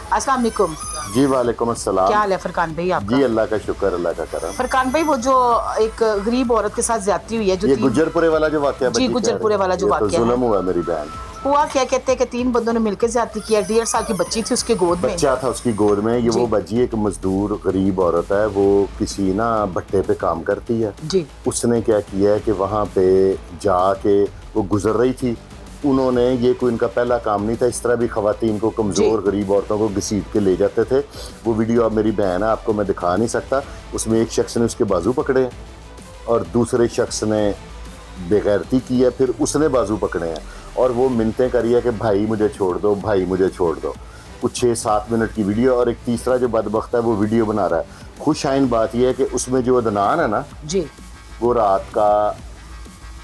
अस्सलाम वालेकुम। जी वालेकुम अस्सलाम। क्या हाल है फरकान भाई आपका? जी अल्लाह का शुक्र, अल्लाह का करम। फरकान भाई, वो जो एक गरीब औरत के साथ ज्यादती हुई है, जो ये गुज्जरपुरे वाला जो वाकया जी गुज्जरपुरे वाला जो वाकया तो जुल्म है, हुआ मेरी बहन। हुआ क्या कहते हैं कि 3 बंदों ने मिलकर ज्यादती किया। 1.5 साल की बच्ची थी उसके गोद में, बच्चा था उसकी गोद में। ये जी। वो बच्ची एक मजदूर गरीब औरत है, वो किसी ना भट्टे पे काम करती है जी। उसने क्या किया है कि वहाँ पे जाके वो गुजर रही थी, उन्होंने, ये कोई इनका पहला काम नहीं था, इस तरह भी ख़वातीन को, कमज़ोर गरीब औरतों को घसीट के ले जाते थे। वो वीडियो अब मेरी बहन है, आपको मैं दिखा नहीं सकता। उसमें एक शख्स ने उसके बाजू पकड़े हैं और दूसरे शख्स ने बेगैरती की है, फिर उसने बाजू पकड़े हैं और वो मिन्नतें करी है कि भाई मुझे छोड़ दो, भाई मुझे छोड़ दो। कुछ 6-7 मिनट की वीडियो, और एक तीसरा जो बदबख्त है वो वीडियो बना रहा है। खुश आइन बात यह है कि उसमें जो अदनान है ना जी, वो रात का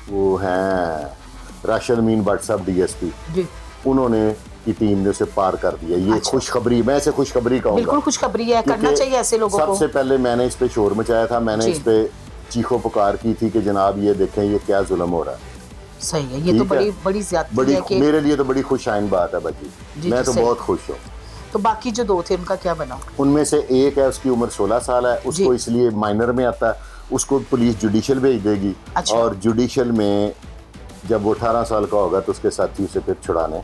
वो हैं राशिद अमीन भट्ट साहब DSP, जी, उन्होंने की टीम ने उसे पार कर दिया। ये अच्छा। खुशखबरी, मैं इसे खुशखबरी कहूँगा। बिल्कुल खुशखबरी है, करना क्योंकि चाहिए ऐसे लोगों को। सबसे पहले मैंने इस पे शोर मचाया था, मैंने जी। इस पे चीखो पुकार की थी कि जनाब ये देखें ये क्या जुल्म हो रहा है। सही है, ये तो ठीक है। बड़ी ज्यादती बड़ी है कि मेरे लिए तो बड़ी खुश आइन बात है बच्ची, जी, मैं जी, तो सही। बहुत खुश हूँ। तो बाकी जो 2 थे उनका क्या बना? उनमें से एक है, उसकी उम्र 16 साल है, उसको जी। इसलिए माइनर में आता है, उसको पुलिस जुडिशल भेज देगी। अच्छा। और जुडिशल में जब वो 18 साल का होगा तो उसके साथी उसे फिर छुड़ाने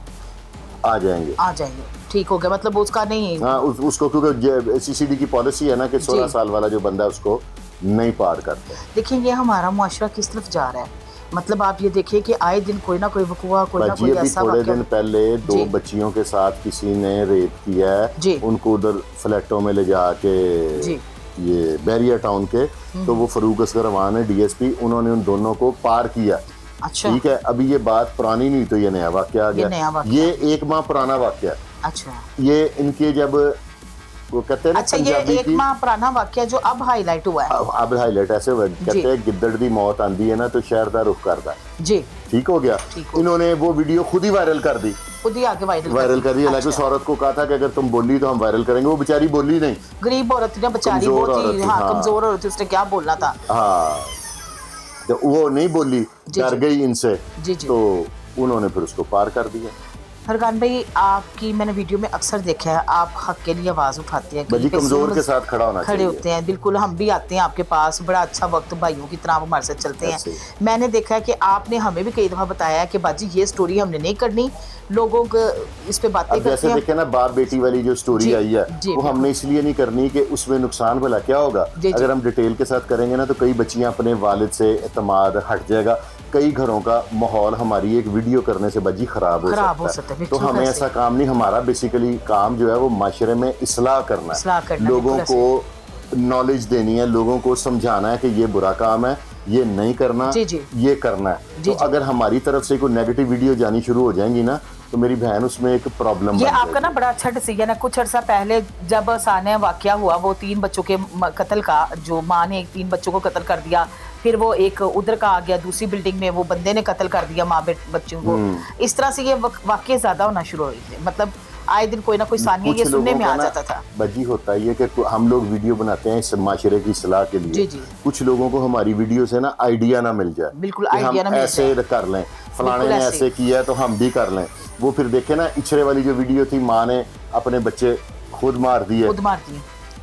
आ जाएंगे। ठीक हो गया, मतलब उसका नहीं। हाँ, उसको, क्योंकि CCD की पॉलिसी है ना कि 16 जी। साल वाला जो बंदा है उसको नहीं पार करता। देखिए ये हमारा मुआशरा किस तरफ जा रहा है। मतलब आप ये देखिए कि आए दिन कोई ना कोई वकुआ, कोई ना कोई अभी ऐसा थोड़े वाकया। दिन पहले 2 जी। बच्चियों के साथ किसी ने रेप किया जी। है, उनको उधर फ्लैटों में ले जाके, जी। ये बैरिया टाउन के, तो वो फरूक असगर अमान है DSP, उन्होंने उन दोनों को पार किया। अच्छा। ठीक है, अभी ये बात पुरानी नहीं, तो ये नया वाकया आ ये गया। नया वाकया। ये 1 माह पुराना वाकया। अच्छा। ये इनके जब वो कहते हैं ना अच्छा, ये पंजाबी 1 की, माह पुराना वाकया जो अब हाईलाइट हुआ है। अब हाईलाइट ऐसे हुआ, कहते हैं गिद्दड़ दी मौत आंदी है ना तो शहर दा रुख करता है। जी। ठीक हो गया। ठीक हो। इन्होंने वो वीडियो खुद ही वायरल कर दी, खुद ही आके वायरल कर दी। हालांकि उस औरत को कहा था कि अगर तुम बोली तो हम वायरल करेंगे, वो बेचारी बोली नहीं। गरीब औरत थी ना बेचारी, कमजोर बहुत औरत ही, थी, हाँ, हाँ। कमजोर औरत थी, उसने क्या बोलना था। हाँ, तो वो नहीं बोली, जी, डर जी। गई इनसे, जी, जी। तो उन्होंने फिर उसको पार कर दिया। फरकान भाई, आपकी मैंने वीडियो में अक्सर देखा है, आप हक के लिए आवाज़ उठाते हैं, बल्कि कहीं पे कमजोर जुल्म के साथ खड़ा होना खड़े चाहिए। होते हैं। बिल्कुल, हम भी आते हैं आपके पास, बड़ा अच्छा वक्त भाइयों की तरह आप हमारे साथ चलते हैं। ऐसे ही। मैंने देखा है कि आपने हमें भी कई दफ़ा बताया है कि बाजी ये स्टोरी हमने नहीं करनी, लोगों को इस पे बातें अब करते जैसे हैं। देखे ना बाप बेटी वाली जो स्टोरी जी, आई है, जी, वो हमने इसलिए नहीं करनी कि उसमें नुकसान भला क्या होगा। जी, जी। अगर हम डिटेल के साथ करेंगे ना तो कई बच्चियां अपने वालिद से एतमाद हट जाएगा, कई घरों का माहौल हमारी एक वीडियो करने से बच्ची खराब हो सकता है। तो हमें ऐसा काम नहीं, हमारा बेसिकली काम जो है वो माशरे में इस्लाह करना है, लोगों को नॉलेज देनी है, लोगों को समझाना है कि ये बुरा काम है, ये नहीं करना, जी, जी। ये करना है। तो अगर हमारी तरफ से कोई नेगेटिव वीडियो जानी शुरू हो जाएंगी ना तो मेरी बहन उसमें एक प्रॉब्लम ये बन आपका जाएगी। ना बड़ा अच्छा डिसीजन है। कुछ अर्सा पहले जब साने वाकया हुआ, वो 3 बच्चों के कत्ल का, जो माँ ने 3 बच्चों को कत्ल कर दिया, फिर वो एक उधर का आ गया, दूसरी बिल्डिंग में वो बंदे ने कत्ल कर दिया माँ बच्चों को। इस तरह से ये वाकये ज्यादा होना शुरू हो गए थे। मतलब आए दिन कोई ना कोई सानिया ये सुनने में आ जाता था। बजी होता है कि हम लोग वीडियो बनाते हैं इस माशरे की सलाह के लिए। जी, जी। कुछ लोगों को हमारी वीडियो से ना आइडिया ना मिल जाए, बिल्कुल कि आइडिया ना हम मिल ऐसे जाए। कर लें, फलाने बिल्कुल ने ऐसे। ऐसे किया तो हम भी कर लें। वो फिर देखे ना इचरे वाली जो वीडियो थी, माँ ने अपने बच्चे खुद मार दिए, खुद मार दिए।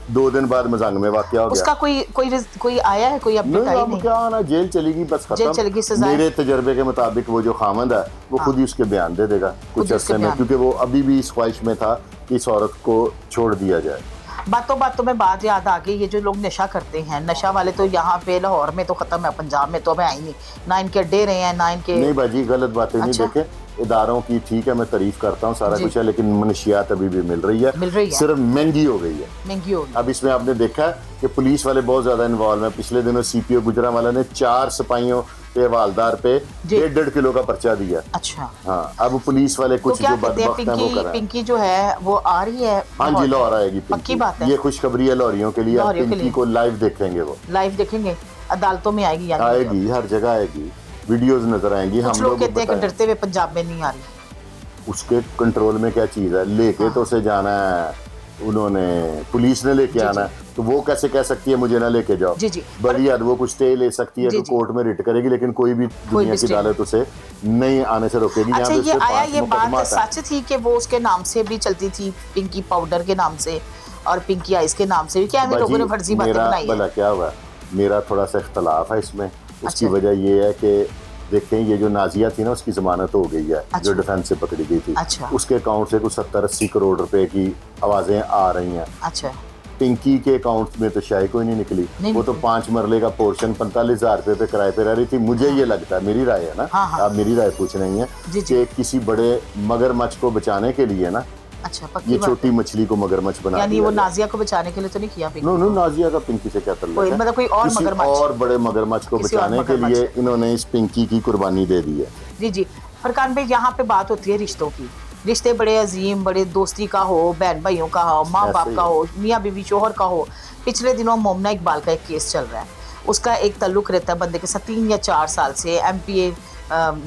2 दिन बाद मजांग में वाकया हो गया। उसका कोई आया है, कोई अपडेट आई अब नहीं? क्या आना, जेल चलेगी बस, जेल खत्म। चलेगी, सजा। मेरे तजर्बे के मुताबिक वो जो खामंद है वो खुद ही उसके बयान दे देगा कुछ अर्से में, क्योंकि वो अभी भी इस ख्वाहिश में था कि इस औरत को छोड़ दिया जाए। बातों बातों में बात याद आ गई, ये जो लोग नशा करते हैं, नशा वाले तो यहाँ पे लाहौर में तो खत्म है, पंजाब में तो अब आई नहीं, ना इनके अड्डे रहे हैं, ना इनके। नहीं बाजी, गलत बातें नहीं। अच्छा। देखे इदारों की, ठीक है, मैं तारीफ करता हूँ, सारा जी। कुछ है, लेकिन मनशियात अभी भी मिल रही है, सिर्फ महंगी हो गई है। महंगी हो गई। अब इसमें आपने देखा कि पुलिस वाले बहुत ज्यादा इन्वॉल्व हैं। पिछले दिनों CPO गुजरांवाला ने 4 सिपाहियों के हवालदार पे 1.5 किलो का पर्चा दिया। अच्छा। हाँ, अब पुलिस वाले तो कुछ क्या जो कहते हैं, बदबख्त हैं वो कर रहे हैं। पिंकी जो है वो आ रही है? हाँ जी, लाहौर आएगी पक्की पिंकी। बात है। ये खुशखबरी है लाहौरियों के लिए, पिंकी को लाइव देखेंगे, वो लाइव देखेंगे, अदालतों में आएगी, यानी आएगी, हर जगह आएगी, वीडियोस नजर आएंगी। कुछ हम लोग लोग कहते हैं कि डरते हुए पंजाब में नहीं आ रही। उसके कंट्रोल में क्या चीज़ है, लेके तो उसे जाना है उन्होंने पुलिस ने लेके आना है, तो वो कैसे कह सकती है मुझे ना लेके जाओ। जी जी बड़ी हद वो कुछ स्टे ले सकती है जी, तो जी। कोर्ट में रिट करेगी, लेकिन कोई भी दुनिया की स्टे अदालत उसे नहीं आने से रोकेगी। अच्छा, यहाँ पे ये उसपे आया 5 ये मुकदमा बात आता है। सच थी कि वो उसके नाम से भी चलती थी, पिंकी पाउडर के नाम से और पिंकी आइस के नाम से भी, क्या हमें लोगों ने फर्जी बातें मेरा बनाई भला है? क्या हुआ, मेरा थोड़ा सा इख्तलाफ है इसमें। उसकी अच्छा। वजह ये है कि देखें, ये जो नाजिया थी ना, उसकी जमानत हो गई है, अच्छा। जो डिफेंस से पकड़ी गई थी। अच्छा। उसके अकाउंट से कुछ 70-80 करोड़ रुपए की आवाज़ें आ रही हैं। अच्छा पिंकी के अकाउंट में तो शायद कोई नहीं निकली। नहीं वो तो निकली। 5 मरले का पोर्शन 45,000 रुपये पे किराए पे रह रही थी। मुझे ये लगता है, मेरी राय है ना, हाँ, हाँ। आप मेरी राय पूछ रही हैं जी, जी। कि किसी बड़े मगरमच्छ को बचाने के लिए ना, अच्छा, पक्की ये बात छोटी है। मछली को मगरमच्छ बना यानी दिया वो गया। नाजिया को बचाने के लिए तो नहीं किया पिंकी नो नो, को? नाजिया का पिंकी से क्या ताल्लुक कोई है? मतलब कोई और किसी मगरमच्छ, और बड़े मगरमच्छ को किसी और बचाने के मगरमच्छ। लिए इन्होंने इस पिंकी की कुर्बानी दे दी है। जी जी। फरकान भाई, यहाँ पे बात होती है रिश्तों की। रिश्ते बड़े अजीम, बड़े दोस्ती का हो, बहन भाइयों का हो, माँ ऐसे बाप ही का है। हो, मियाँ बीवी शोहर का हो। पिछले दिनों मोमना इकबाल का एक केस चल रहा है, उसका एक ताल्लुक रहता है बंदे के साथ 3 या 4 साल से। MPA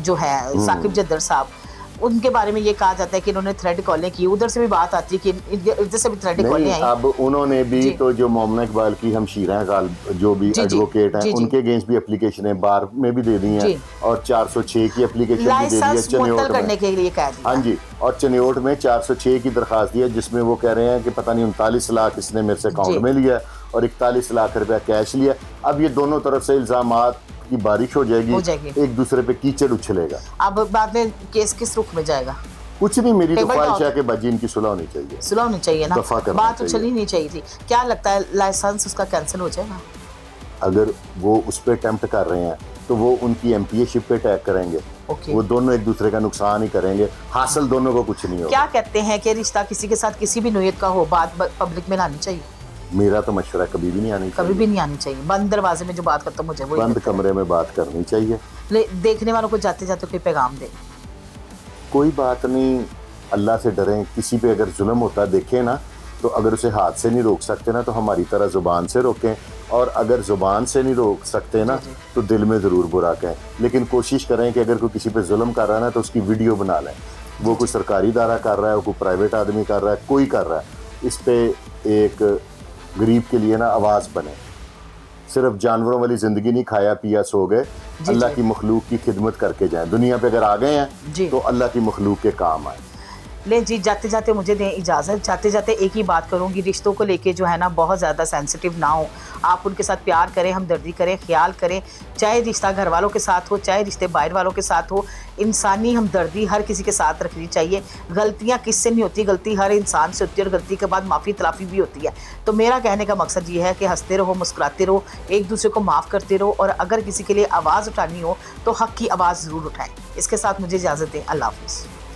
जो है साकिब जद्दर साहब, उनके बारे में ये कहा जाता है कि इन्होंने थ्रेड कॉलें की। उधर से भी बात आती है कि इधर से भी थ्रेड नहीं, कॉलें आई। अब उन्होंने भी जी। तो जो मोमना इकबाल की हमशीरा हैं, जो भी जी, जी। एडवोकेट हैं, जी, जी। उनके अगेंस्ट भी एप्लीकेशनें बार में भी दे दी हैं, जी। और 406 की एप्लीकेशन भी दे दी है लाइसेंस मुअत्तल चनियोट करने में। के लिए कह दिया। हाँ जी, और चनियोट में 406 की दरखास्त दी है, जिसमें वो कह रहे हैं कि पता नहीं 39 लाख इसने मेरे से जी। अकाउंट में लिया और 41 लाख रुपया कैश लिया। अब ये दोनों तरफ से इल्जामात की बारिश हो जाएगी, एक दूसरे पे कीचड़ उछलेगा। अब बाद में केस किस रुख में जाएगा? कुछ नहीं, मेरी तो टेबल ख्वाहिश टॉक। है कि बाजी इनकी सुलह होनी चाहिए, सुलह होनी चाहिए ना, दफा करना बात तो चाहिए। चली नहीं चाहिए थी। क्या लगता है लाइसेंस उसका कैंसिल हो जाएगा? अगर वो उस पर अटेम्प्ट कर रहे हैं तो वो उनकी MPA शिप पे अटैक करेंगे। ओके। वो दोनों एक दूसरे का नुकसान ही करेंगे, हासिल दोनों को कुछ नहीं होगा। क्या कहते हैं कि रिश्ता किसी के साथ किसी भी नोयत का हो, बात पब्लिक में लानी चाहिए? मेरा तो मशवरा कभी भी नहीं आनी कभी चाहिए। भी नहीं आनी चाहिए। बंद दरवाजे में जो बात करता हूँ मुझे वो बंद कमरे में बात करनी चाहिए। देखने वालों को जाते जाते कोई पैगाम दे। कोई बात नहीं, अल्लाह से डरें। किसी पे अगर जुल्म होता देखें ना, तो अगर उसे हाथ से नहीं रोक सकते ना, तो हमारी तरह ज़ुबान से रोकें, और अगर ज़ुबान से नहीं रोक सकते ना, जी, जी। तो दिल में ज़रूर बुरा कहें। लेकिन कोशिश करें कि अगर कोई किसी पे जुल्म कर रहा है ना, तो उसकी वीडियो बना लें। वो कोई सरकारी इदारा कर रहा है, कोई प्राइवेट आदमी कर रहा है, कोई कर रहा है, इस पे एक गरीब के लिए ना आवाज़ बने। सिर्फ जानवरों वाली ज़िंदगी नहीं, खाया पिया सो गए, जी, अल्लाह जी। की मखलूक की खिदमत करके जाएं। दुनिया पे अगर आ गए जी। हैं तो अल्लाह की मखलूक के काम आए। ले जी, जाते जाते मुझे दें इजाज़त। जाते जाते एक ही बात करूंगी, रिश्तों को लेके जो है ना बहुत ज़्यादा सेंसिटिव ना हो। आप उनके साथ प्यार करें, हमदर्दी करें, ख्याल करें। चाहे रिश्ता घर वालों के साथ हो, चाहे रिश्ते बाहर वालों के साथ हो, इंसानी हमदर्दी हर किसी के साथ रखनी चाहिए। गलतियाँ किससे नहीं होती, गलती हर इंसान से होती है, और गलती के बाद माफ़ी तलाफ़ी भी होती है। तो मेरा कहने का मकसद ये है कि हंसते रहो, मुस्कुराते रहो, एक दूसरे को माफ़ करते रहो, और अगर किसी के लिए आवाज़ उठानी हो तो हक़ की आवाज़ ज़रूर उठाएं। इसके साथ मुझे इजाज़त दें। अल्लाह हाफ़िज़।